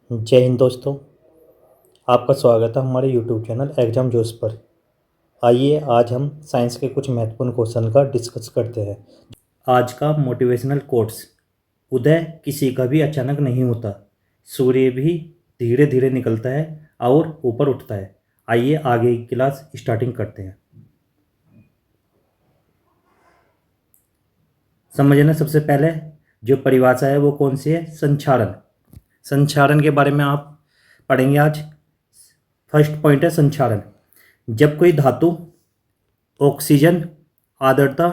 जय हिंद दोस्तों। आपका स्वागत है हमारे यूट्यूब चैनल एग्जाम जोश पर। आइए आज हम साइंस के कुछ महत्वपूर्ण क्वेश्चन का डिस्कस करते हैं। आज का मोटिवेशनल कोट्स। उदय किसी का भी अचानक नहीं होता, सूर्य भी धीरे धीरे निकलता है और ऊपर उठता है। आइए आगे की क्लास स्टार्टिंग करते हैं। समझना सबसे पहले जो परिभाषा है वो कौन सी है, संक्षारण। संक्षारण के बारे में आप पढ़ेंगे आज। फर्स्ट पॉइंट है संक्षारण। जब कोई धातु ऑक्सीजन, आर्द्रता,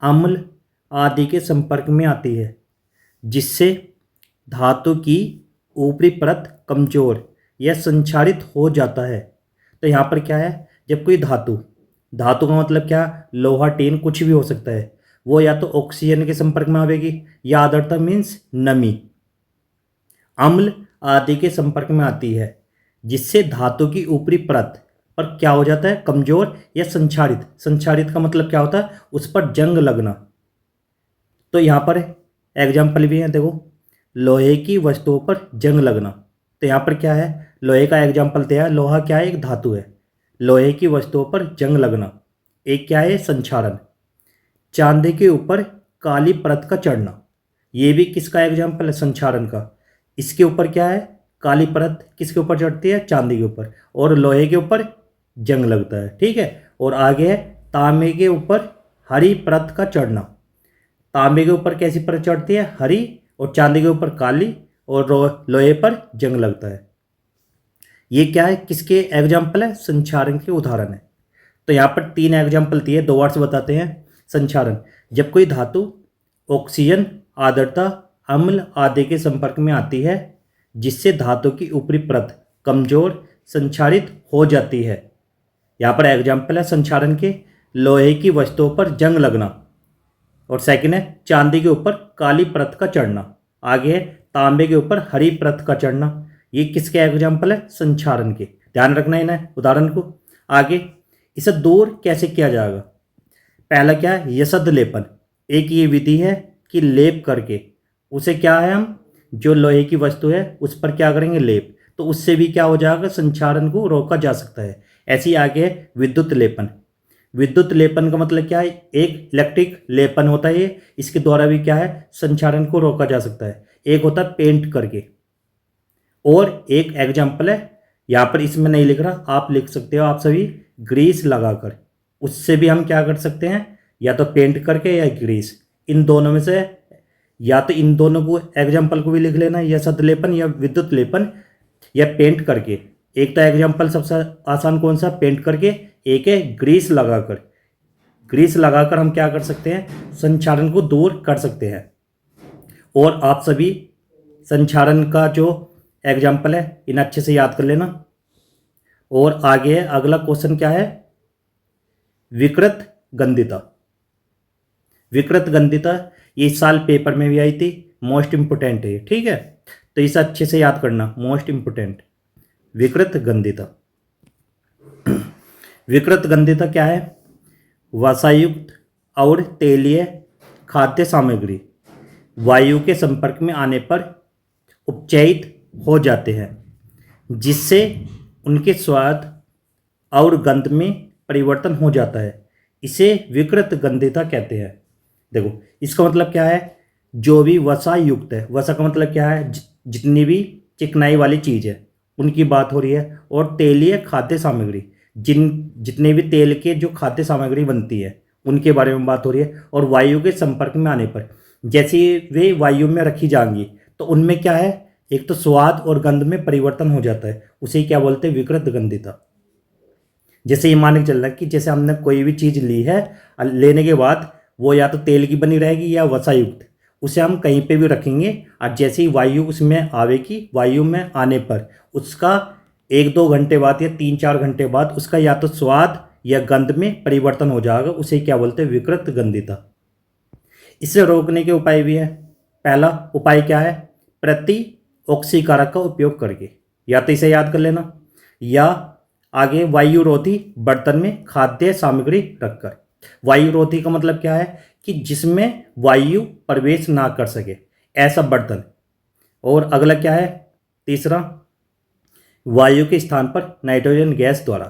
अम्ल आदि के संपर्क में आती है, जिससे धातु की ऊपरी परत कमजोर या संक्षारित हो जाता है। तो यहाँ पर क्या है, जब कोई धातु, धातु का मतलब क्या, लोहा, टीन, कुछ भी हो सकता है, वो या तो ऑक्सीजन के संपर्क में आवेगी या आर्द्रता मीन्स नमी, अम्ल आदि के संपर्क में आती है, जिससे धातु की ऊपरी परत पर क्या हो जाता है, कमजोर या संक्षारित। संक्षारित का मतलब क्या होता है, उस पर जंग लगना। तो यहाँ पर एग्जाम्पल भी है, देखो, लोहे की वस्तुओं पर जंग लगना। तो यहाँ पर क्या है, लोहे का एग्जाम्पल दिया है। लोहा क्या है, एक धातु है। लोहे की वस्तुओं पर जंग लगना एक क्या है, संक्षारण। चांदी के ऊपर काली परत का चढ़ना, ये भी किसका एग्जाम्पल है, संक्षारण का। इसके ऊपर क्या है, काली परत किसके ऊपर चढ़ती है, चांदी के ऊपर, और लोहे के ऊपर जंग लगता है, ठीक है। और आगे है तांबे के ऊपर हरी परत का चढ़ना। तांबे के ऊपर कैसी परत चढ़ती है, हरी, और चांदी के ऊपर काली, और लोहे पर जंग लगता है। ये क्या है, किसके एग्जाम्पल है, संक्षारण के उदाहरण है। तो यहाँ पर 3 एग्जाम्पल दिए, 2 वर्ड्स बताते हैं। संक्षारण, जब कोई धातु ऑक्सीजन, आर्द्रता, अम्ल आदि के संपर्क में आती है, जिससे धातु की ऊपरी परत कमजोर, संक्षारित हो जाती है। यहाँ पर एग्जाम्पल है संक्षारण के, लोहे की वस्तुओं पर जंग लगना, और सेकंड है चांदी के ऊपर काली परत का चढ़ना। आगे है तांबे के ऊपर हरी परत का चढ़ना। ये किसके एग्जाम्पल है, संक्षारण के। ध्यान रखना है ना उदाहरण को। आगे इसे दूर कैसे किया जाएगा। पहला क्या है, यसद लेपन। एक ये विधि है कि लेप करके उसे क्या है, हम जो लोहे की वस्तु है उस पर क्या करेंगे, लेप, तो उससे भी क्या हो जाएगा, संक्षारण को रोका जा सकता है। ऐसी आगे है विद्युत लेपन। विद्युत लेपन का मतलब क्या है, एक इलेक्ट्रिक लेपन होता है ये, इसके द्वारा भी क्या है, संक्षारण को रोका जा सकता है। एक होता है पेंट करके, और एक एग्जाम्पल है, यहाँ पर इसमें नहीं लिख रहा, आप लिख सकते हो, आप सभी, ग्रीस लगाकर। उससे भी हम क्या कर सकते हैं, या तो पेंट करके या ग्रीस, इन दोनों में से, या तो इन दोनों को एग्जाम्पल को भी लिख लेना, या सदलेपन या विद्युत लेपन या पेंट करके। एक तो एग्जाम्पल सबसे आसान कौन सा, पेंट करके, एक है ग्रीस लगाकर। ग्रीस लगाकर हम क्या कर सकते हैं, संक्षारण को दूर कर सकते हैं। और आप सभी संक्षारण का जो एग्जाम्पल है इन्हें अच्छे से याद कर लेना। और आगे है, अगला क्वेश्चन क्या है, विकृत गंधिता। विकृत गंधिता ये इस साल पेपर में भी आई थी, मोस्ट इंपोर्टेंट है, ठीक है। तो इसे अच्छे से याद करना, मोस्ट इंपोर्टेंट, विकृत गंधिता। विकृत गंधिता क्या है, वसायुक्त और तेलीय खाद्य सामग्री वायु के संपर्क में आने पर उपचयित हो जाते हैं, जिससे उनके स्वाद और गंध में परिवर्तन हो जाता है। इसे विकृत गंधिता कहते हैं। देखो इसका मतलब क्या है, जो भी वसा युक्त है, वसा का मतलब क्या है, जितनी भी चिकनाई वाली चीज़ है उनकी बात हो रही है, और तेलीय खाद्य सामग्री, जितने भी तेल के जो खाद्य सामग्री बनती है उनके बारे में बात हो रही है। और वायु के संपर्क में आने पर, जैसे वे वायु में रखी जाएंगी तो उनमें क्या है, एक तो स्वाद और गंध में परिवर्तन हो जाता है, उसे क्या बोलते हैं, विकृत गंधिता। जैसे ये मान के चल रहा है कि जैसे हमने कोई भी चीज़ ली है, लेने के बाद वो या तो तेल की बनी रहेगी या वसायुक्त, उसे हम कहीं पे भी रखेंगे, और जैसे ही वायु उसमें आवेगी, वायु में आने पर उसका 1-2 घंटे बाद या 3-4 घंटे बाद उसका या तो स्वाद या गंध में परिवर्तन हो जाएगा, उसे क्या बोलते हैं, विकृत गंधिता। इसे रोकने के उपाय भी है। पहला उपाय क्या है, प्रति ऑक्सीकारक का उपयोग करके, या तो इसे याद कर लेना, या आगे वायुरोधी बर्तन में खाद्य सामग्री रखकर। वायुरोधी का मतलब क्या है, कि जिसमें वायु प्रवेश ना कर सके, ऐसा बर्तन। और अगला क्या है, तीसरा, वायु के स्थान पर नाइट्रोजन गैस द्वारा,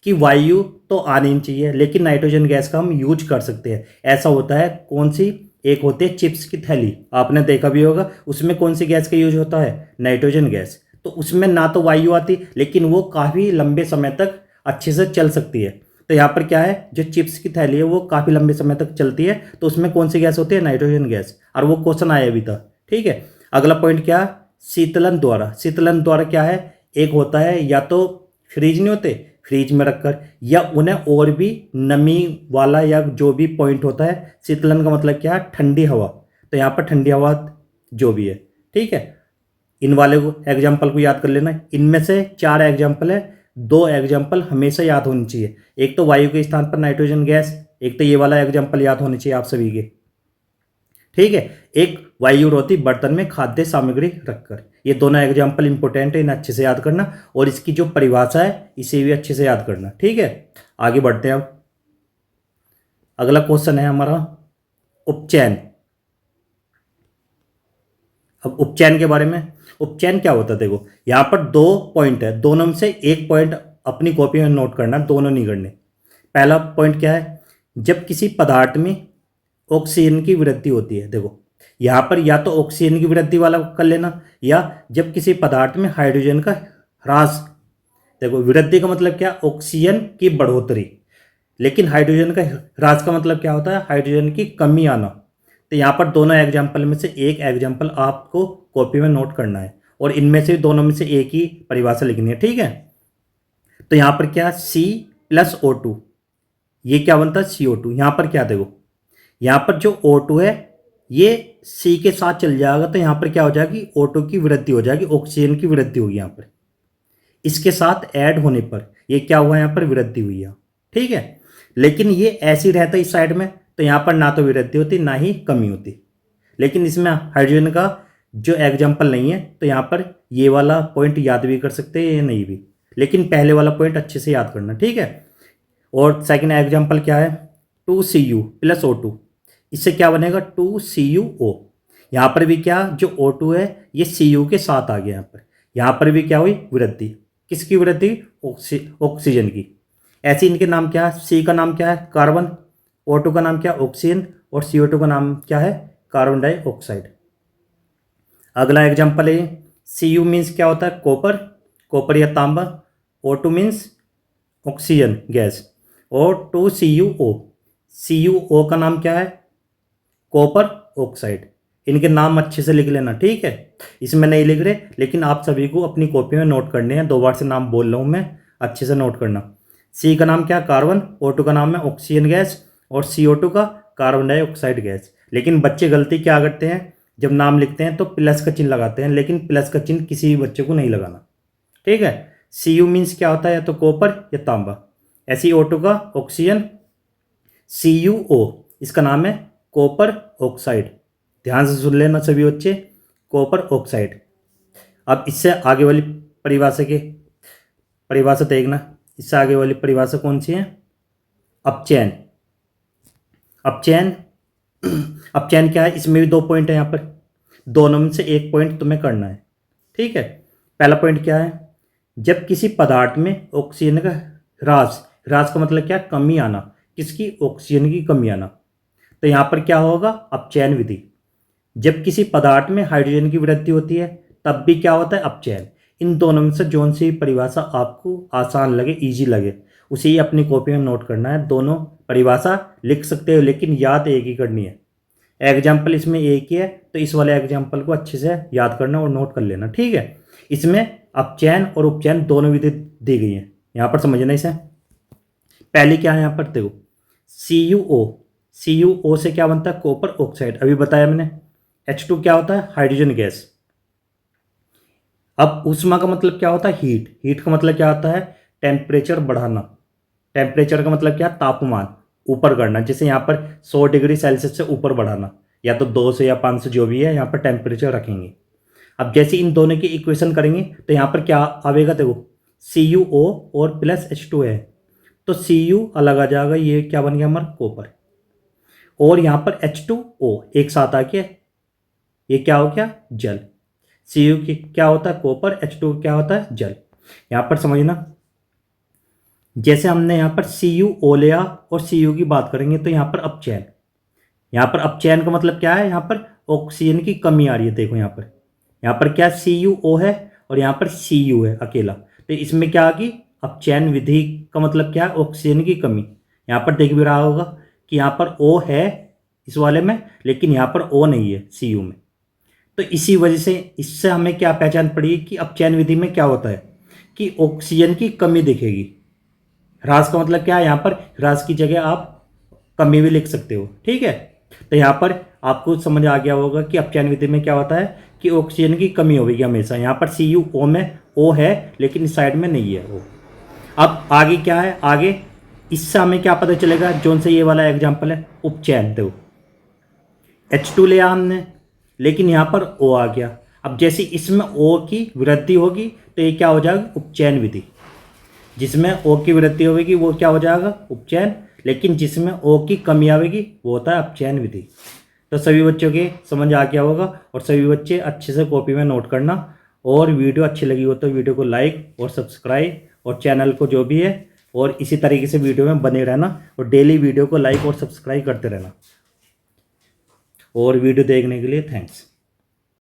कि वायु तो आनी नहीं चाहिए लेकिन नाइट्रोजन गैस का हम यूज कर सकते हैं। ऐसा होता है, कौन सी, एक होती है चिप्स की थैली, आपने देखा भी होगा, उसमें कौन सी गैस का यूज होता है, नाइट्रोजन गैस। तो उसमें ना तो वायु आती लेकिन वो काफ़ी लंबे समय तक अच्छे से चल सकती है। तो यहाँ पर क्या है, जो चिप्स की थैली है वो काफ़ी लंबे समय तक चलती है, तो उसमें कौन सी गैस होती है, नाइट्रोजन गैस। और वो क्वेश्चन आया भी था, ठीक है। अगला पॉइंट क्या, शीतलन द्वारा। शीतलन द्वारा क्या है, एक होता है या तो फ्रिज नहीं होते, फ्रिज में रखकर, या उन्हें और भी नमी वाला या जो भी पॉइंट होता है, शीतलन का मतलब क्या है, ठंडी हवा। तो यहाँ पर ठंडी हवा जो भी है, ठीक है। इन वाले को एग्जाम्पल को याद कर लेना। इनमें से 4 एग्जाम्पल है, 2 एग्जाम्पल हमेशा याद होनी चाहिए। एक तो वायु के स्थान पर नाइट्रोजन गैस, एक तो ये वाला एग्जाम्पल याद होनी चाहिए आप सभी के, ठीक है। एक वायु रोती बर्तन में खाद्य सामग्री रखकर। ये दोनों एग्जाम्पल इंपॉर्टेंट है, इन्हें अच्छे से याद करना, और इसकी जो परिभाषा है इसे भी अच्छे से याद करना, ठीक है। आगे बढ़ते हैं अब। अगला क्वेश्चन है हमारा उपचयन। अब उपचयन के बारे में, उपचयन क्या होता है, देखो यहाँ पर 2 पॉइंट है, दोनों में से एक पॉइंट अपनी कॉपी में नोट करना, दोनों नहीं करने। पहला पॉइंट क्या है, जब किसी पदार्थ में ऑक्सीजन की वृद्धि होती है। देखो यहाँ पर या तो ऑक्सीजन की वृद्धि वाला कर लेना, या जब किसी पदार्थ में हाइड्रोजन का ह्रास। देखो वृद्धि का मतलब क्या, ऑक्सीजन की बढ़ोतरी, लेकिन हाइड्रोजन का ह्रास का मतलब क्या होता है, हाइड्रोजन की कमी आना। तो यहाँ पर दोनों एग्जाम्पल में से एक एग्जाम्पल आपको कॉपी में नोट करना है, और इनमें से दोनों में से एक ही परिभाषा लिखनी है, ठीक है। तो यहाँ पर क्या, C+O2, ये क्या बनता है, CO2। यहाँ पर क्या, देखो यहाँ पर जो O2 है ये C के साथ चल जाएगा, तो यहाँ पर क्या हो जाएगी, O2 की वृद्धि हो जाएगी, ऑक्सीजन की वृद्धि होगी। यहाँ पर इसके साथ ऐड होने पर ये क्या हुआ, यहाँ पर वृद्धि हुई है, ठीक है। लेकिन ये ऐसे ही रहता है इस साइड में, तो यहाँ पर ना तो वृद्धि होती ना ही कमी होती। लेकिन इसमें हाइड्रोजन का जो एग्जाम्पल नहीं है, तो यहाँ पर ये वाला पॉइंट याद भी कर सकते हैं या नहीं भी, लेकिन पहले वाला पॉइंट अच्छे से याद करना, ठीक है। और सेकंड एग्जाम्पल क्या है, 2Cu+O2, इससे क्या बनेगा, 2CuO। यहाँ पर भी क्या, जो O2 है ये Cu के साथ आ गया। यहाँ पर भी क्या हुई, वृद्धि। किसकी वृद्धि, ऑक्सीजन की। ऐसे इनके नाम क्या है, C का नाम क्या है, कार्बन, O2 का नाम क्या है, ऑक्सीजन, और CO2 का नाम क्या है, कार्बन डाइऑक्साइड। अगला एग्जाम्पल है, Cu मीन्स क्या होता है, कॉपर, कॉपर या तांबा। O2 मीन्स ऑक्सीजन गैस, और 2CuO, CuO का नाम क्या है, कॉपर ऑक्साइड। इनके नाम अच्छे से लिख लेना, ठीक है। इसमें नहीं लिख रहे, लेकिन आप सभी को अपनी कॉपी में नोट करने हैं। 2 बार से नाम बोल रहा हूँ मैं, अच्छे से नोट करना। C का नाम क्या है, कार्बन, O2 का नाम है ऑक्सीजन गैस, और CO2 का कार्बन डाइऑक्साइड गैस। लेकिन बच्चे गलती क्या करते हैं, जब नाम लिखते हैं तो प्लस का चिन्ह लगाते हैं, लेकिन प्लस का चिन्ह किसी भी बच्चे को नहीं लगाना, ठीक है। Cu मीन्स क्या होता है, या तो कॉपर या तांबा। ऐसे ही O2 का ऑक्सीजन, CuO इसका नाम है कॉपर ऑक्साइड। ध्यान से सुन लेना सभी बच्चे, कॉपर ऑक्साइड। अब इससे आगे वाली परिभाषा देखना, इससे आगे वाली परिभाषा कौन सी है, अपचयन। अपचयन अपचयन क्या है, इसमें भी 2 पॉइंट है, यहाँ पर दोनों में से एक पॉइंट तुम्हें करना है, ठीक है। पहला पॉइंट क्या है, जब किसी पदार्थ में ऑक्सीजन का ह्रास, ह्रास का मतलब क्या, कमी आना, किसकी, ऑक्सीजन की कमी आना। तो यहाँ पर क्या होगा, अपचयन विधि। जब किसी पदार्थ में हाइड्रोजन की वृद्धि होती है तब भी क्या होता है, अपचयन। इन दोनों में से जोन सी परिभाषा आपको आसान लगे, इजी लगे, उसे ही अपनी कॉपी में नोट करना है। दोनों परिभाषा लिख सकते हो, लेकिन याद एक ही करनी है। एग्जाम्पल इसमें एक ही है, तो इस वाले एग्जाम्पल को अच्छे से याद करना और नोट कर लेना, ठीक है। इसमें अपचयन और उपचयन दोनों विधि दी गई हैं, यहाँ पर समझना इसे। पहली क्या है, यहाँ पर देखो, CuO, CuO से क्या बनता है, कॉपर ऑक्साइड, अभी बताया मैंने। H2 क्या होता है, हाइड्रोजन गैस। अब ऊष्मा का मतलब क्या होता है, हीट, हीट का मतलब क्या होता है, टेम्परेचर बढ़ाना। टेम्परेचर का मतलब क्या, तापमान ऊपर करना, जैसे यहाँ पर 100 डिग्री सेल्सियस से ऊपर बढ़ाना, या तो 200 या 500 जो भी है, यहाँ पर टेम्परेचर रखेंगे। अब जैसे इन दोनों की इक्वेशन करेंगे तो यहाँ पर क्या आवेगा, देखो CuO और प्लस H2 है, तो Cu अलग आ जाएगा, ये क्या बन गया हमारा, कॉपर। और यहाँ पर H2O एक साथ आ गया, ये क्या हो गया, जल। Cu की क्या होता है कॉपर, H2 क्या होता है जल। यहाँ पर समझना, जैसे हमने यहाँ पर CuO लिया और Cu की बात करेंगे तो यहाँ पर अपचयन, यहाँ पर अपचयन का मतलब क्या है, यहाँ पर ऑक्सीजन की कमी आ रही है। देखो यहाँ पर क्या CuO है और यहाँ पर Cu है अकेला, तो इसमें क्या आ गई अपचयन विधि का मतलब क्या है ऑक्सीजन की कमी। यहाँ पर देख भी रहा होगा कि यहाँ पर O है इस वाले में, लेकिन यहाँ पर O नहीं है Cu में। तो इसी वजह से इससे हमें क्या पहचान पड़ी कि अपचयन विधि में क्या होता है कि ऑक्सीजन की कमी दिखेगी। ह्रास का मतलब क्या है, यहाँ पर ह्रास की जगह आप कमी भी लिख सकते हो, ठीक है। तो यहाँ पर आपको समझ आ गया होगा कि अपचयन विधि में क्या होता है कि ऑक्सीजन की कमी होगी हमेशा। यहाँ पर CuO में O है लेकिन इस साइड में नहीं है O। अब आगे क्या है, आगे इससे हमें क्या पता चलेगा, जोन से ये वाला एग्जाम्पल है उपचयन। तो H2 लिया हमने लेकिन यहाँ पर O आ गया। अब जैसे इसमें O की वृद्धि होगी तो ये क्या हो जाएगा उपचयन विधि। जिसमें O की वृद्धि होगी वो क्या हो जाएगा उपचयन, लेकिन जिसमें O की कमी आएगी वो होता है अपचयन विधि। तो सभी बच्चों के समझ आ गया होगा और सभी बच्चे अच्छे से कॉपी में नोट करना। और वीडियो अच्छी लगी हो तो वीडियो को लाइक और सब्सक्राइब और चैनल को जो भी है और इसी तरीके से वीडियो में बने रहना और डेली वीडियो को लाइक और सब्सक्राइब करते रहना। और वीडियो देखने के लिए थैंक्स।